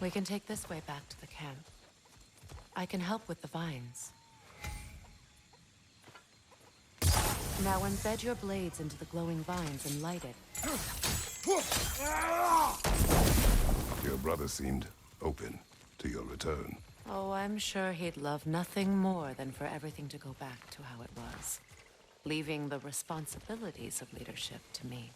We can take this way back to the camp. I can help with the vines. Now embed your blades into the glowing vines and light it. Your brother seemed open to your return. Oh, I'm sure he'd love nothing more than for everything to go back to how it was, leaving the responsibilities of leadership to me.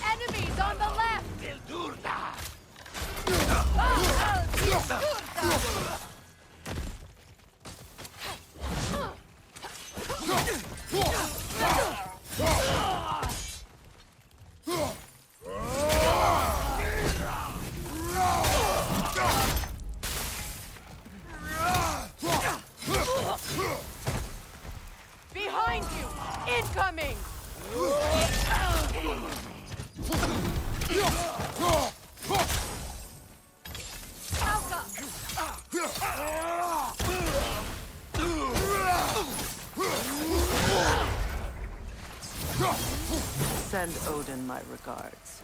Enemies on the left! Behind you! Incoming! Send Odin my regards.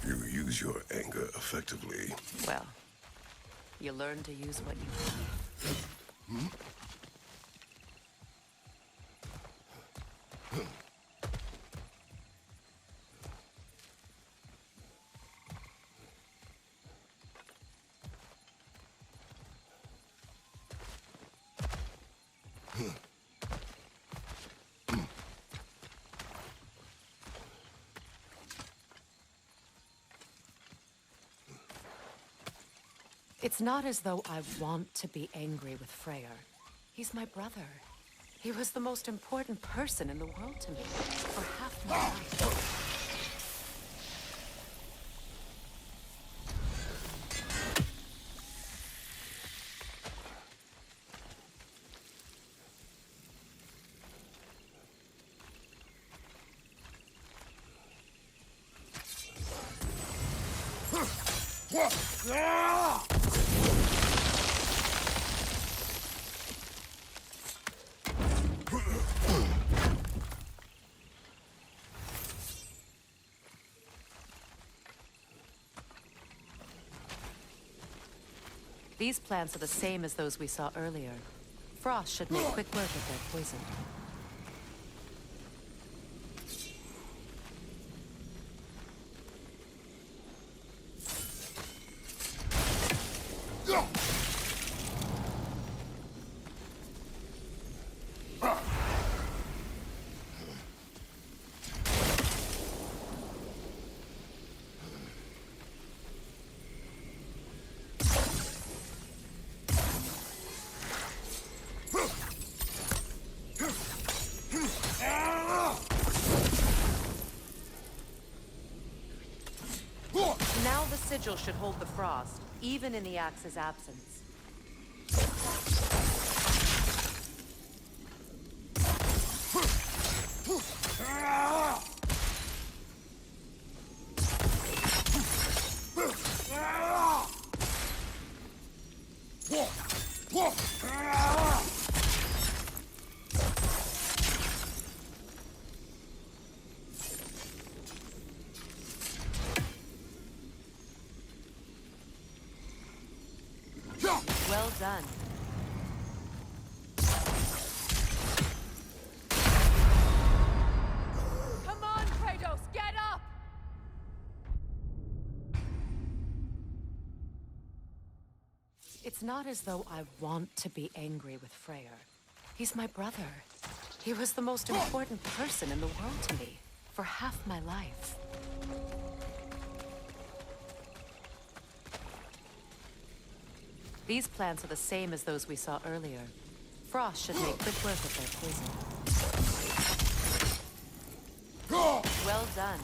You use your anger effectively. Well, you learn to use what you have. It's not as though I want to be angry with Freyr. He's my brother. He was the most important person in the world to me for half my life. These plants are the same as those we saw earlier. Frost should make quick work if they're poisoned. Now the sigil should hold the frost. even in the Axe's absence. Well done. Come on, Kratos, get up! It's not as though I want to be angry with Freyr. He's my brother. He was the most important person in the world to me for half my life. These plants are the same as those we saw earlier. Frost should make good work of their poison. Well done.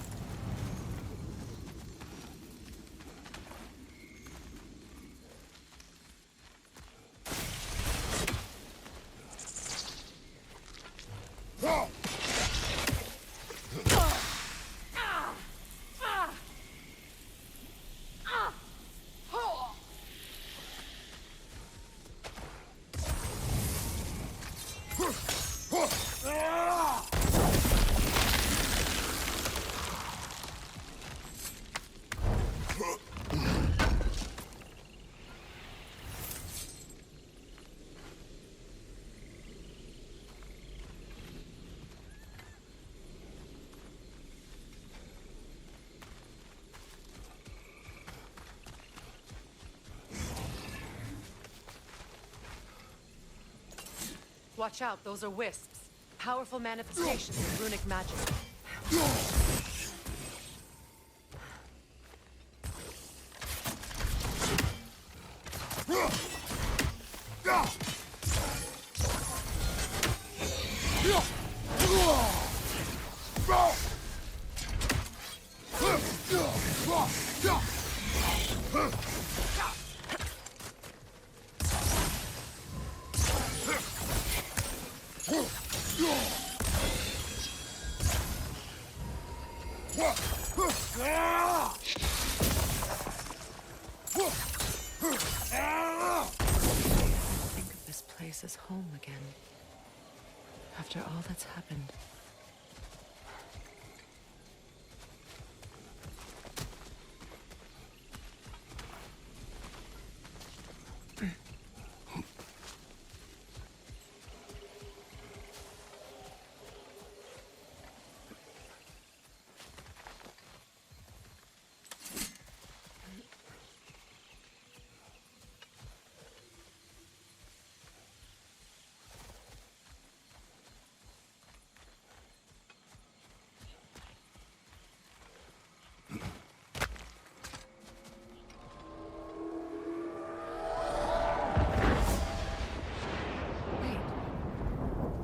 Watch out, those are wisps. Powerful manifestations of runic magic. Think of this place as home again. After all that's happened.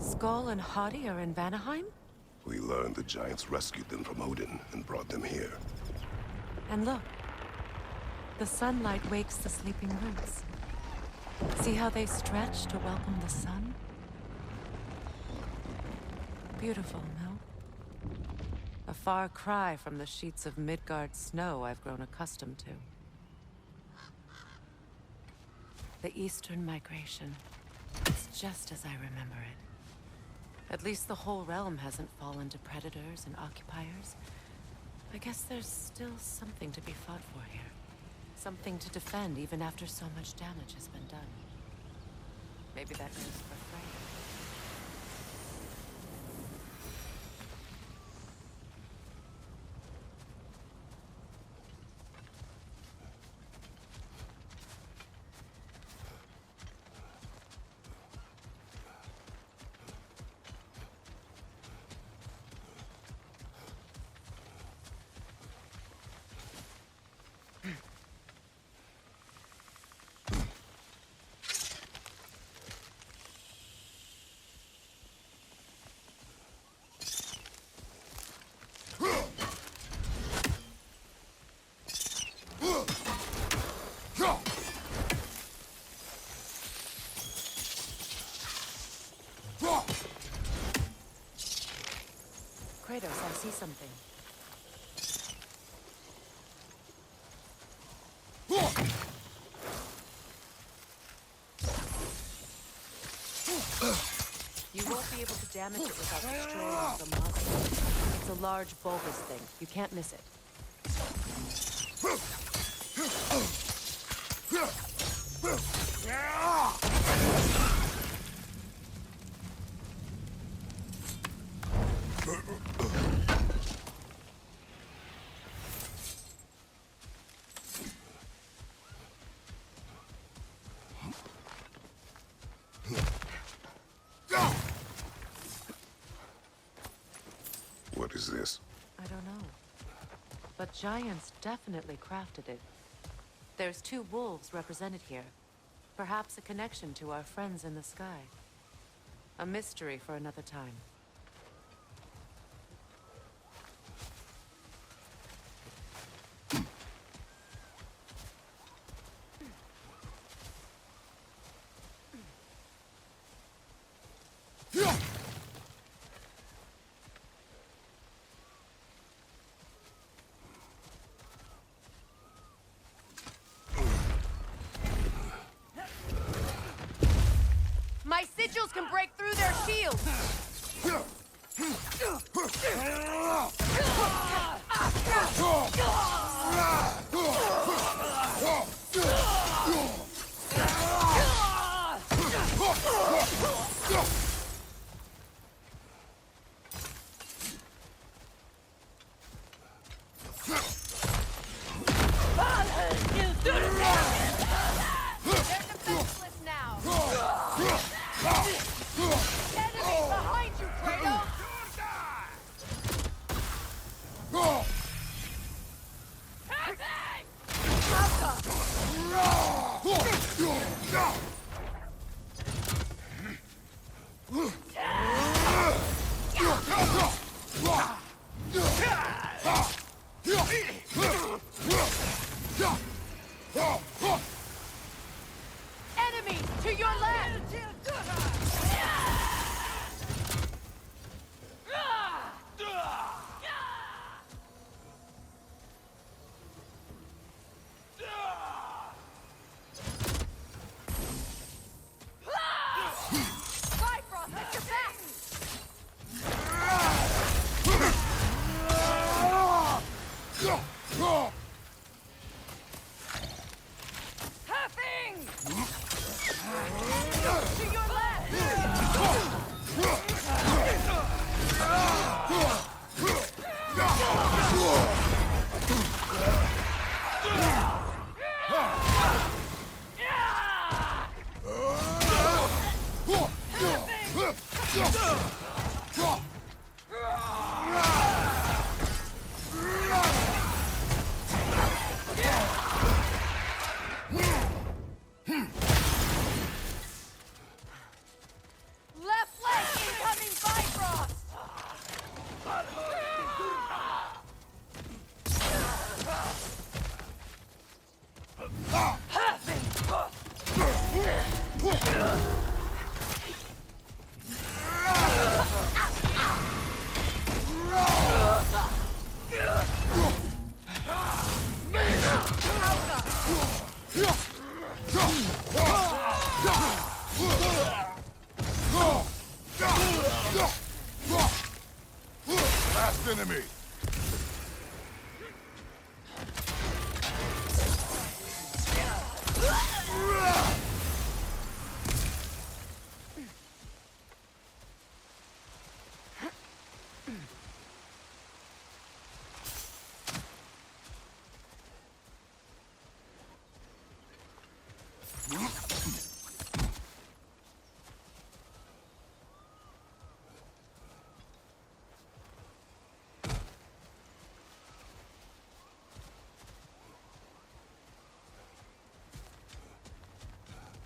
Skoll and Hati are in Vanaheim? We learned the giants rescued them from Odin and brought them here. And look. The sunlight wakes the sleeping roots. See how they stretch to welcome the sun? Beautiful, no? A far cry from the sheets of Midgard snow I've grown accustomed to. The Eastern Migration. It's just as I remember it. At least the whole realm hasn't fallen to predators and occupiers. I guess there's still something to be fought for here. Something to defend even after so much damage has been done. Maybe that goes for Freyr. Kratos, I see something. You won't be able to damage it without destroying the muzzle. It's a large, bulbous thing. You can't miss it. What is this? I don't know. But giants definitely crafted it. There's 2 wolves represented here. Perhaps a connection to our friends in the sky. A mystery for another time. My sigils can break through their shields! They're defenseless now! Enemy behind you, Kratos! Enemy to your left! Bifrost at your back! Halfing! To your left! Left leg incoming Bifrost! Last enemy!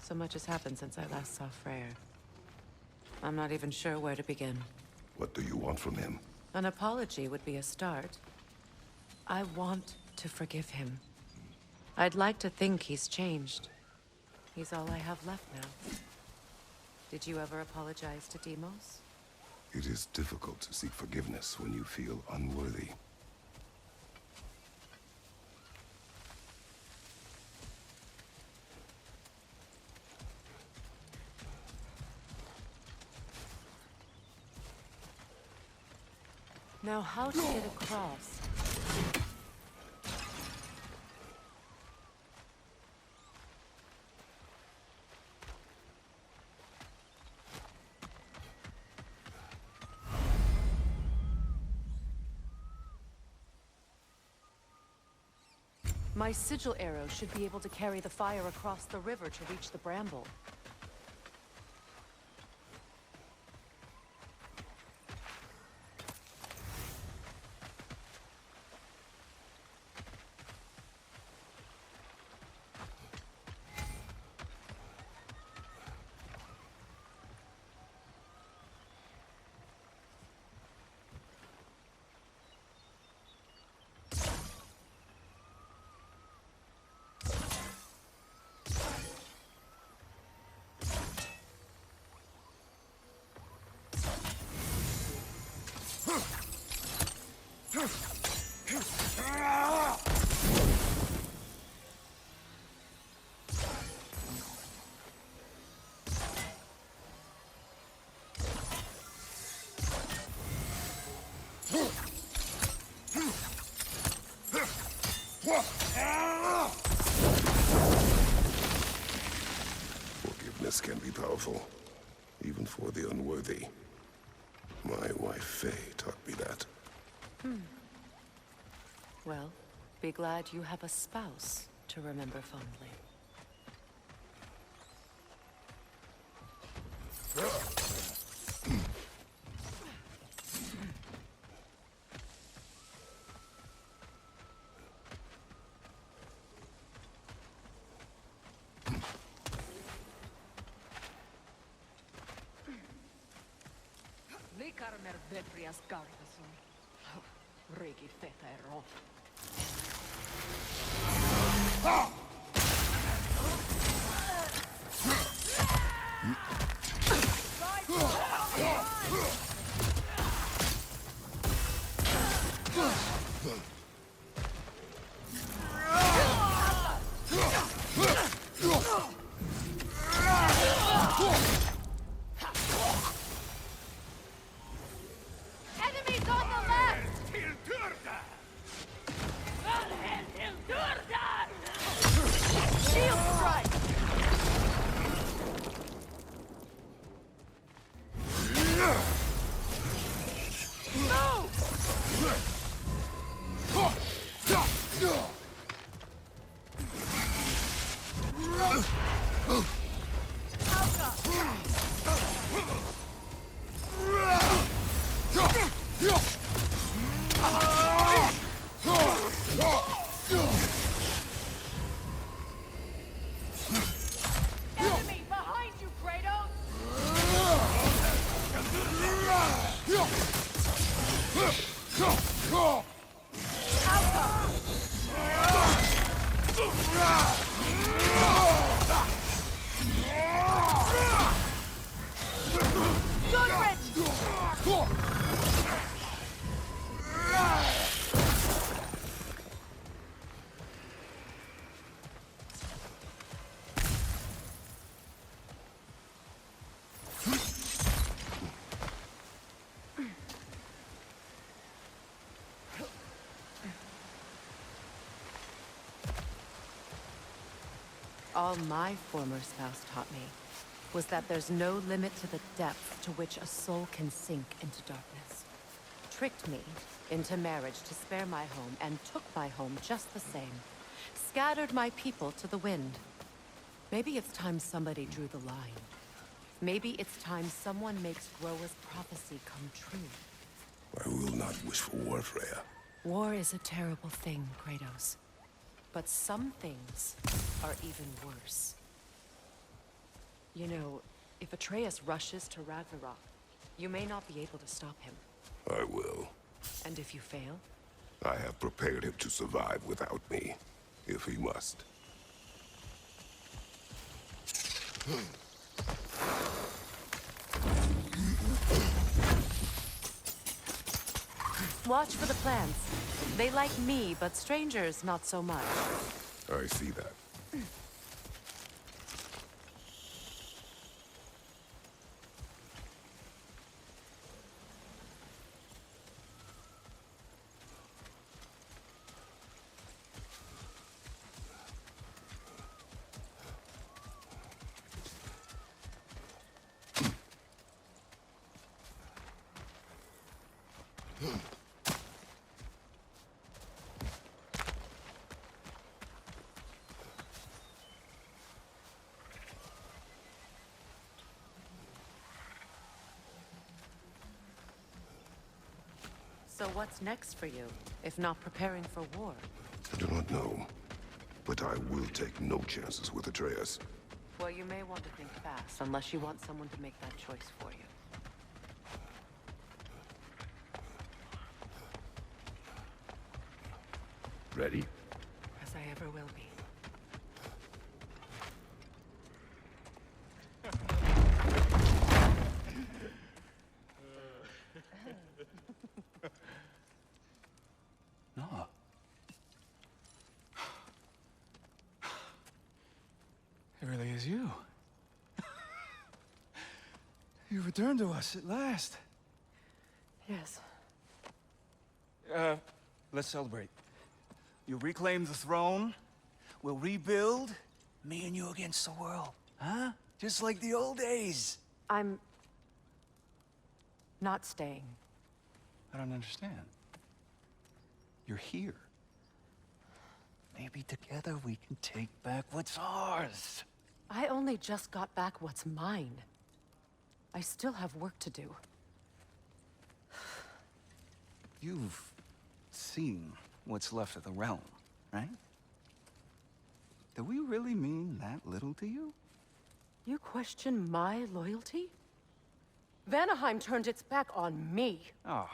So much has happened since I last saw Freyr. I'm not even sure where to begin. What do you want from him? An apology would be a start. I want to forgive him. I'd like to think he's changed. He's all I have left now. Did you ever apologize to Deimos? It is difficult to seek forgiveness when you feel unworthy. Now, how to get across? My sigil arrow should be able to carry the fire across the river to reach the bramble. Forgiveness can be powerful, even for the unworthy. My wife Faye taught me that. Well, be glad you have a spouse to remember fondly. Likarmer Vetrias Gardason. Rigi Feta Ero. Enemies on the left! Shield strike! Enemy behind you, Kratos! All my former spouse taught me was that there's no limit to the depth to which a soul can sink into darkness. Tricked me into marriage to spare my home and took my home just the same. Scattered my people to the wind. Maybe it's time somebody drew the line. Maybe it's time someone makes Groa's prophecy come true. I will not wish for war, Freya. War is a terrible thing, Kratos. But some things are even worse. You know, if Atreus rushes to Ragnarok, you may not be able to stop him. I will. And if you fail? I have prepared him to survive without me, if he must. Watch for the plants. They like me, but strangers not so much. I see that. So what's next for you, if not preparing for war? I do not know, but I will take no chances with Atreus. Well, you may want to think fast, unless you want someone to make that choice for you. Ready? As I ever will be. No. It really is you. You returned to us at last. Yes. Let's celebrate. You reclaim the throne. We'll rebuild. Me and you against the world. Huh? Just like the old days. I'm... not staying. I don't understand. You're here. Maybe together we can take back what's ours. I only just got back what's mine. I still have work to do. You've seen what's left of the realm, right? Do we really mean that little to you? You question my loyalty? Vanaheim turned its back on me. Oh,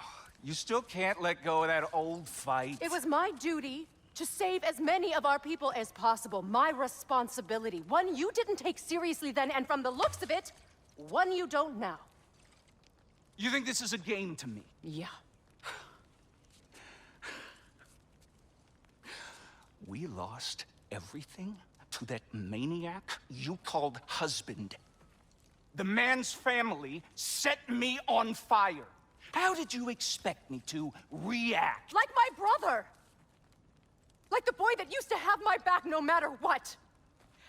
you still can't let go of that old fight? It was my duty to save as many of our people as possible. My responsibility. One you didn't take seriously then, and from the looks of it, one you don't now. You think this is a game to me? Yeah. We lost everything to that maniac you called husband. The man's family set me on fire. How did you expect me to react? Like my brother! Like the boy that used to have my back no matter what!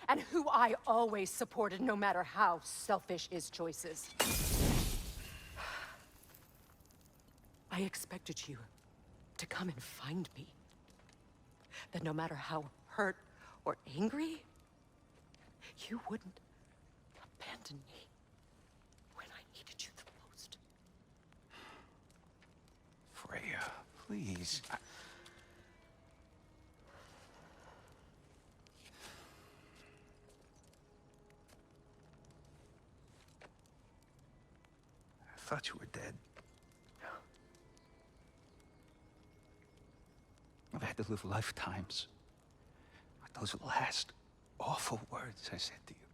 And who I always supported no matter how selfish his choices. I expected you to come and find me. That no matter how hurt or angry, you wouldn't abandon me when I needed you the most. Freya, please. I thought you were dead. I've had to live lifetimes with those last awful words I said to you.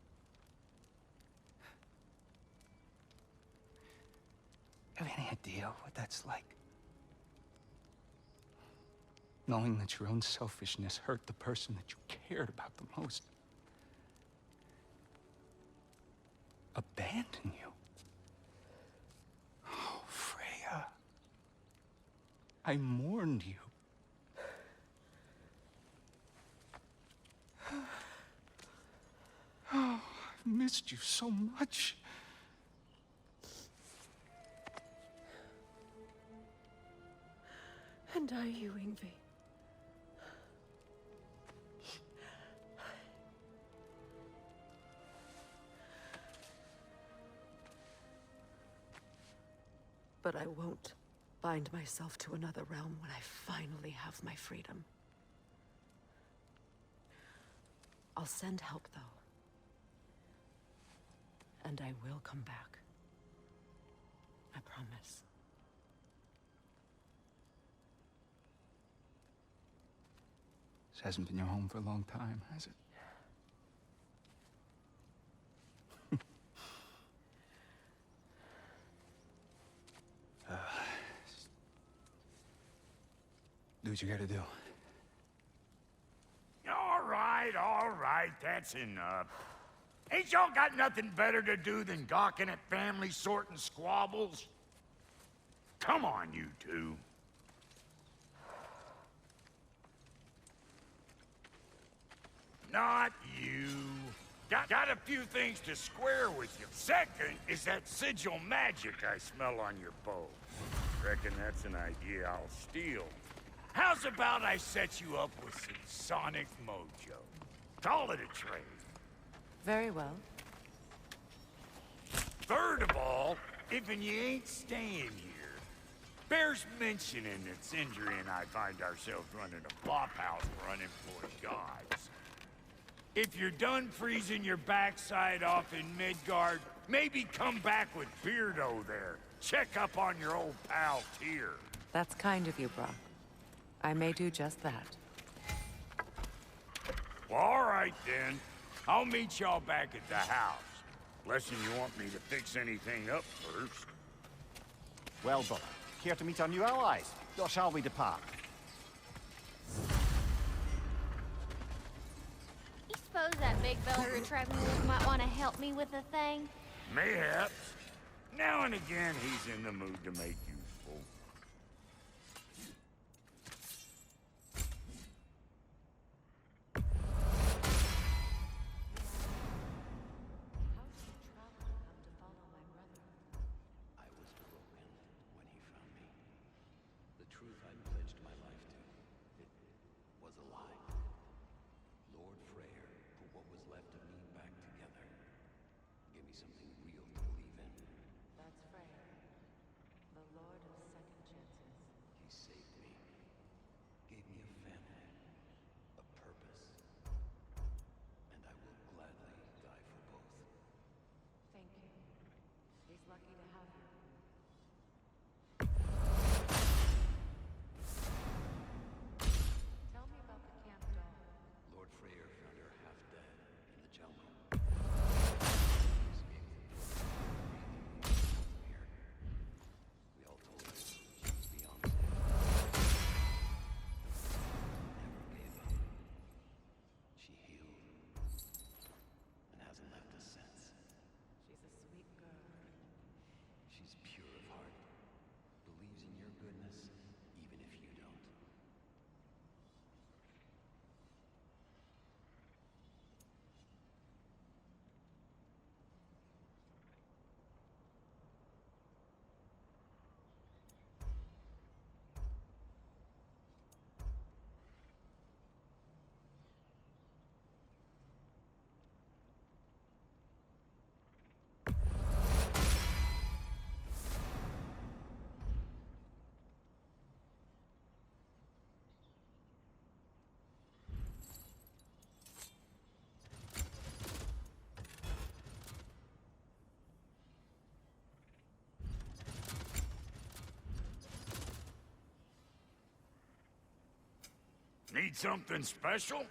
Have any idea what that's like? Knowing that your own selfishness hurt the person that you cared about the most. Abandon you. Oh, Freya. I mourned you. Oh, I've missed you so much. And are you, Yngvi? But I won't bind myself to another realm when I finally have my freedom. I'll send help, though. And I will come back. I promise. This hasn't been your home for a long time, has it? do what you gotta do. All right, that's enough. Ain't y'all got nothing better to do than gawking at families sorting squabbles? Come on, you two. Not you. Got a few things to square with you. Second is that sigil magic I smell on your bow. Reckon that's an idea I'll steal. How's about I set you up with some sonic mojo? Call it a trade. Very well. Third of all, if you ain't staying here, bears mentioning that Sindri and I find ourselves running a flop house for unemployed gods. If you're done freezing your backside off in Midgard, maybe come back with Beardo there. Check up on your old pal Tyr. That's kind of you, Brock. I may do just that. Well, all right then. I'll meet y'all back at the house. Unless you want me to fix anything up first. Well, brother, here to meet our new allies. Or shall we depart? You suppose that big fella who trapped me with might want to help me with the thing? Mayhaps. Now and again, he's in the mood to make useful. I was broken when he found me. The truth I pledged my life to, it was a lie. Lord Freyr put what was left of me back together. Gave me something real to believe in. That's Freyr, the Lord of Second Chances. He saved me. Gave me a family. A purpose. And I will gladly die for both. Thank you. He's lucky to have you. Tell me about the camp dog. Lord Freyr found her half dead in the jungle. He escaped the here. We all told her she was beyond saving. Never gave up. She healed and hasn't left us since. She's a sweet girl. She's pure of heart, believes in your goodness, even if you don't. Need something special?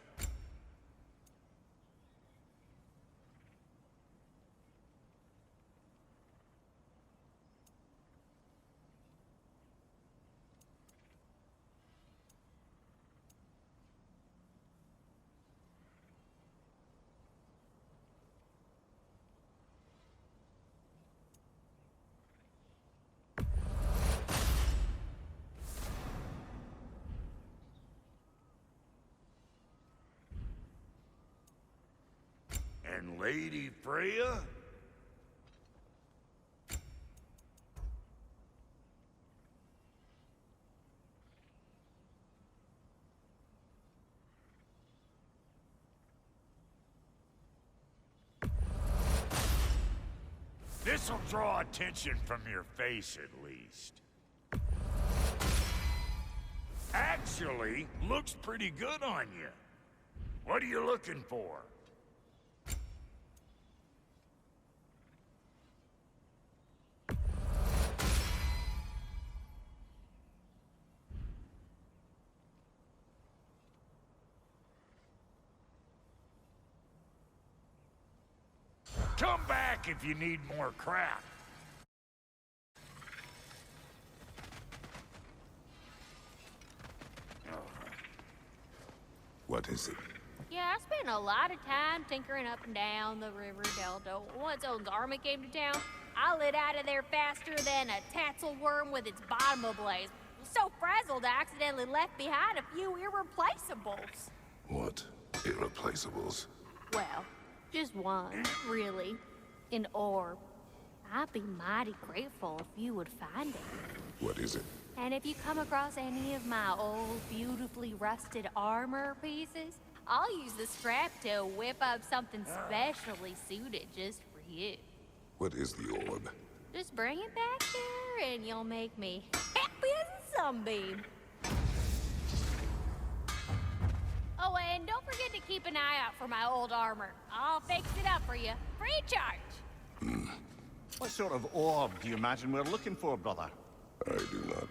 And Lady Freya? This'll draw attention from your face, at least. Actually, looks pretty good on you. What are you looking for? Come back if you need more crap. What is it? Yeah, I spent a lot of time tinkering up and down the river delta. Once Odin's army came to town, I lit out of there faster than a tassel worm with its bottom ablaze. So frazzled, I accidentally left behind a few irreplaceables. What irreplaceables? Well, just one, really. An orb. I'd be mighty grateful if you would find it. What is it? And if you come across any of my old, beautifully rusted armor pieces, I'll use the scrap to whip up something specially suited just for you. What is the orb? Just bring it back here and you'll make me happy as a sunbeam. Oh, and don't forget to keep an eye out for my old armor. I'll fix it up for you, free of charge. What sort of orb do you imagine we're looking for, brother? I do not.